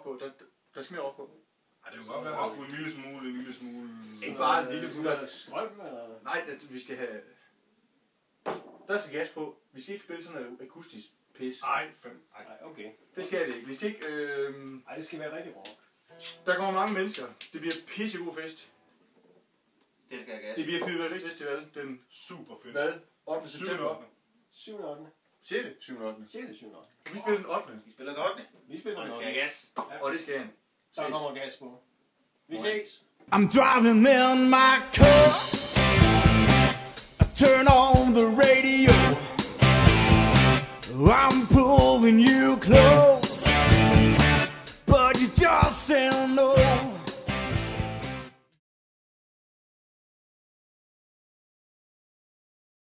rock på. Der skal mere rock på. Ej, det kan godt være rock på en lille smule. Ikke bare en lille smule. Strøm eller? Nej, vi skal have... Der skal gas på. Vi skal ikke spille sådan noget akustisk pis. Nej, okay. Det skal det ikke. Vi skal ikke... Ej, det skal være rigtig rock. Der kommer mange mennesker. Det bliver pissegod fest. Det skal jeg gas. Det bliver fyrværkerifestival. Den super fedt. hvad? 8. september. 7. 8. 6. 7. 8. 6. 7. 8. Vi spiller den 8. Vi spiller den 8. Vi spiller den 8. Og det skal jeg gas. Og det skal han. Så kommer gas på. Vi ses. I'm driving in my car. I turn on the radio. I'm pulling you close, but you just say no.